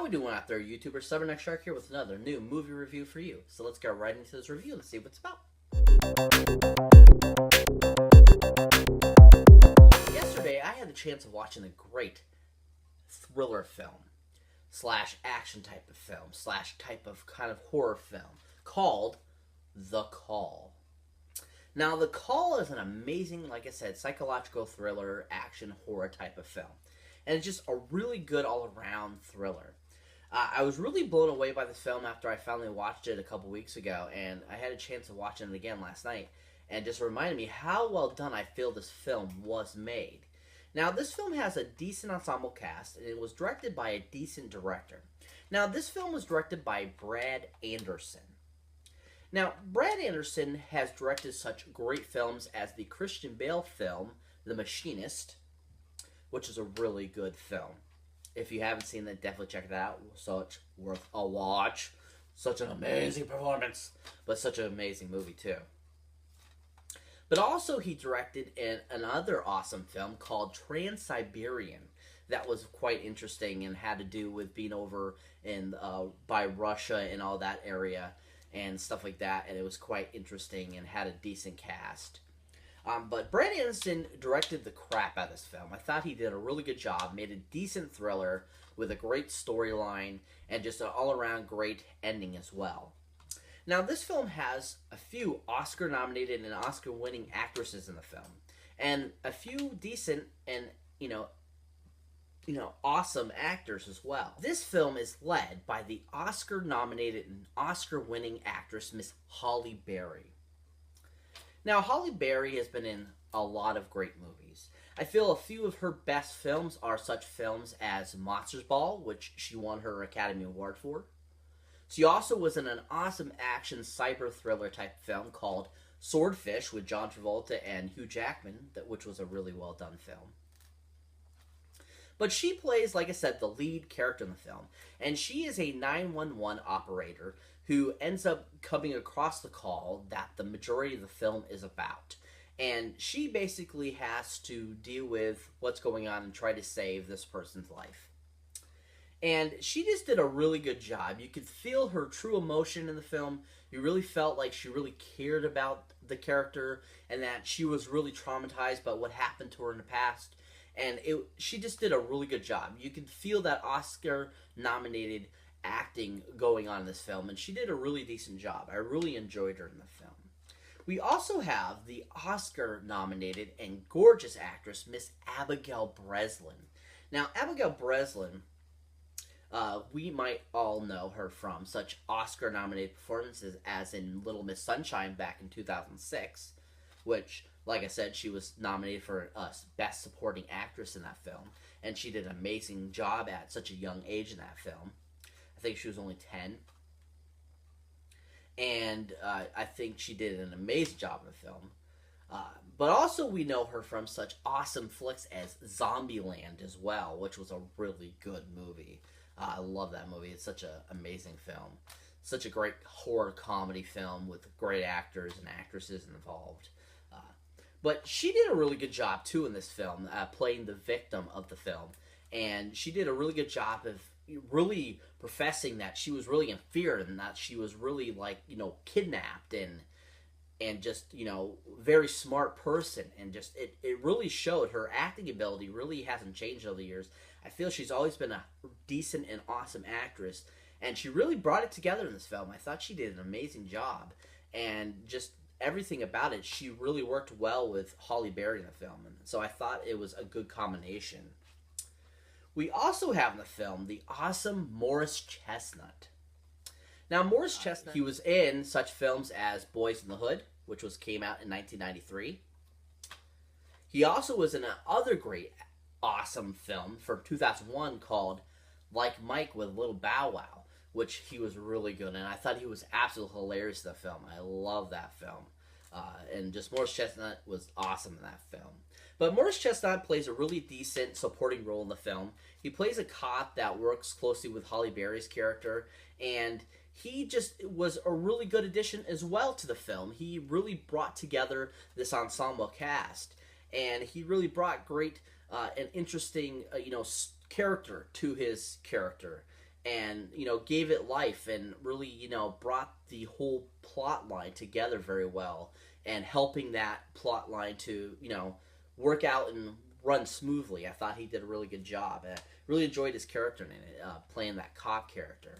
How we doing out there, YouTuber? Stubborn X Shark here with another new movie review for you. So let's get right into this review and see what it's about. Yesterday, I had the chance of watching a great thriller film slash action type of film slash type of kind of horror film called The Call. Now, The Call is an amazing, like I said, psychological thriller, action, horror type of film. And it's just a really good all-around thriller. I was really blown away by this film after I finally watched it a couple weeks ago, and I had a chance of watching it again last night, and it just reminded me how well done I feel this film was made. Now, this film has a decent ensemble cast, and it was directed by a decent director. Now, this film was directed by Brad Anderson. Now, Brad Anderson has directed such great films as the Christian Bale film, The Machinist, which is a really good film. If you haven't seen it, definitely check it out. Such worth a watch. Such an amazing performance, but such an amazing movie too. But also he directed another awesome film called Trans-Siberian that was quite interesting and had to do with being over in by Russia and all that area and stuff like that. And it was quite interesting and had a decent cast. But Brad Anderson directed the crap out of this film. I thought he did a really good job, made a decent thriller with a great storyline and just an all-around great ending as well. Now, this film has a few Oscar-nominated and Oscar-winning actresses in the film, and a few decent and awesome actors as well. This film is led by the Oscar-nominated and Oscar-winning actress Miss Halle Berry. Now, Halle Berry has been in a lot of great movies. I feel a few of her best films are such films as Monsters Ball, which she won her Academy Award for. She also was in an awesome action cyber thriller type film called Swordfish with John Travolta and Hugh Jackman, which was a really well done film. But she plays, like I said, the lead character in the film, and she is a 911 operator who ends up coming across the call that the majority of the film is about. And she basically has to deal with what's going on and try to save this person's life. And she just did a really good job. You could feel her true emotion in the film. You really felt like she really cared about the character and that she was really traumatized by what happened to her in the past. And she just did a really good job. You could feel that Oscar-nominated acting going on in this film, and she did a really decent job. I really enjoyed her in the film. We also have the Oscar-nominated and gorgeous actress, Miss Abigail Breslin. Now, Abigail Breslin, we might all know her from such Oscar-nominated performances as in Little Miss Sunshine back in 2006, which, like I said, she was nominated for Best Supporting Actress in that film, and she did an amazing job at such a young age in that film. I think she was only 10. And I think she did an amazing job in the film. But also we know her from such awesome flicks as Zombieland as well, which was a really good movie. I love that movie. It's such an amazing film. Such a great horror comedy film with great actors and actresses involved. But she did a really good job, too, in this film, playing the victim of the film. And she did a really good job of really professing that she was really in fear and that she was really, kidnapped and just, very smart person. And just, it really showed her acting ability really hasn't changed over the years. I feel she's always been a decent and awesome actress. And she really brought it together in this film. I thought she did an amazing job. And just everything about it, she really worked well with Halle Berry in the film, and so I thought it was a good combination. We also have in the film the awesome Morris Chestnut. Now, Morris Chestnut, he was in such films as Boys in the Hood, which came out in 1993. He also was in another great, awesome film from 2001 called Like Mike with Little Bow Wow, which he was really good in. I thought he was absolutely hilarious in the film. I love that film. And just Morris Chestnut was awesome in that film. But Morris Chestnut plays a really decent supporting role in the film. He plays a cop that works closely with Halle Berry's character, and he just was a really good addition as well to the film. He really brought together this ensemble cast, and he really brought great and interesting, character to his character. and gave it life and really brought the whole plot line together very well, and helping that plot line to work out and run smoothly. I thought he did a really good job. I really enjoyed his character in it, playing that cop character.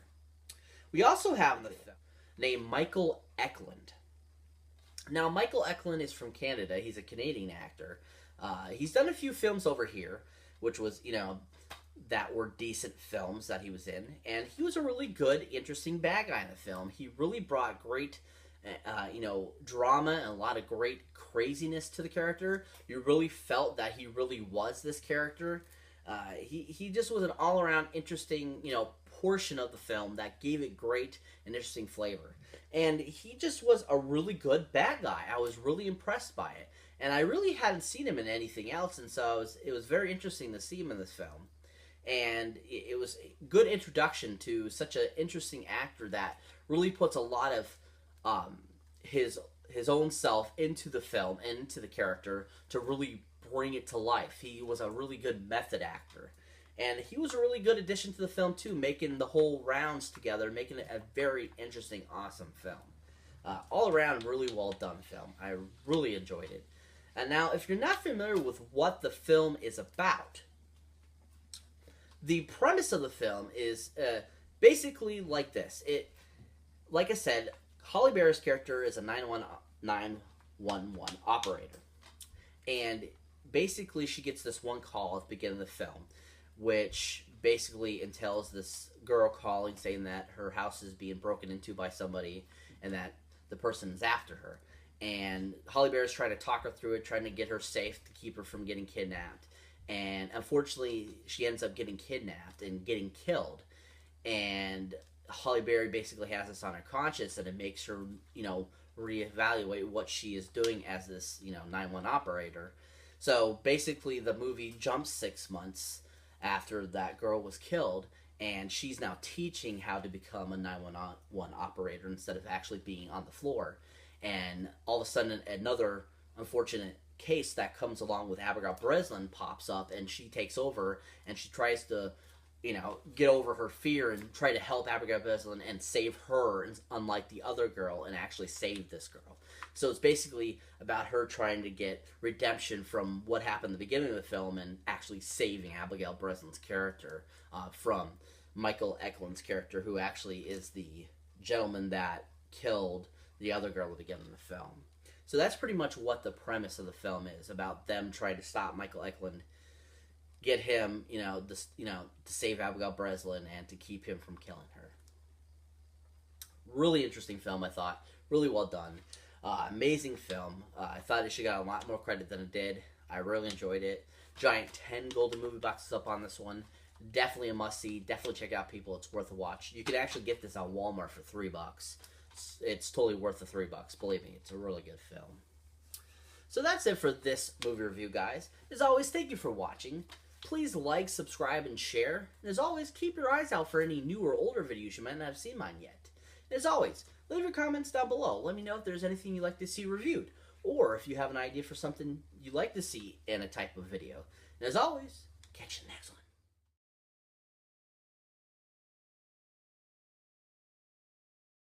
We also have the film named Michael Eklund. Now, Michael Eklund is from Canada. He's a Canadian actor. He's done a few films over here, which was, that were decent films that he was in. And he was a really good, interesting bad guy in the film. He really brought great, drama and a lot of great craziness to the character. You really felt that he really was this character. He just was an all-around interesting, portion of the film that gave it great and interesting flavor. And he just was a really good bad guy. I was really impressed by it. And I really hadn't seen him in anything else, and so it was very interesting to see him in this film. And it was a good introduction to such an interesting actor that really puts a lot of his own self into the film and into the character to really bring it to life. He was a really good method actor. And he was a really good addition to the film, too, making the whole rounds together, making it a very interesting, awesome film. All around, really well done film. I really enjoyed it. And now, if you're not familiar with what the film is about, the premise of the film is basically like this. Like I said, Halle Berry's character is a 911 operator. And basically, she gets this one call at the beginning of the film, which basically entails this girl calling saying that her house is being broken into by somebody and that the person is after her. And Halle Berry's trying to talk her through it, trying to get her safe to keep her from getting kidnapped. And unfortunately, she ends up getting kidnapped and getting killed. And Halle Berry basically has this on her conscience, and it makes her, reevaluate what she is doing as this, 911 operator. So basically, the movie jumps 6 months after that girl was killed, and she's now teaching how to become a 911 operator instead of actually being on the floor. And all of a sudden, another unfortunate case that comes along with Abigail Breslin pops up, and she takes over, and she tries to, get over her fear and try to help Abigail Breslin and save her, unlike the other girl, and actually save this girl. So it's basically about her trying to get redemption from what happened at the beginning of the film and actually saving Abigail Breslin's character from Michael Eklund's character, who actually is the gentleman that killed the other girl at the beginning of the film. So that's pretty much what the premise of the film is, about them trying to stop Michael Eklund, get him, to save Abigail Breslin and to keep him from killing her. Really interesting film, I thought. Really well done. Amazing film. I thought it should got a lot more credit than it did. I really enjoyed it. Giant 10 golden movie boxes up on this one. Definitely a must-see. Definitely check it out, people. It's worth a watch. You can actually get this on Walmart for $3. It's totally worth the $3. Believe me, it's a really good film. So that's it for this movie review, guys. As always, thank you for watching. Please like, subscribe, and share. And as always, keep your eyes out for any new or older videos you might not have seen mine yet. And as always, leave your comments down below. Let me know if there's anything you'd like to see reviewed, or if you have an idea for something you'd like to see in a type of video. And as always, catch you in the next one.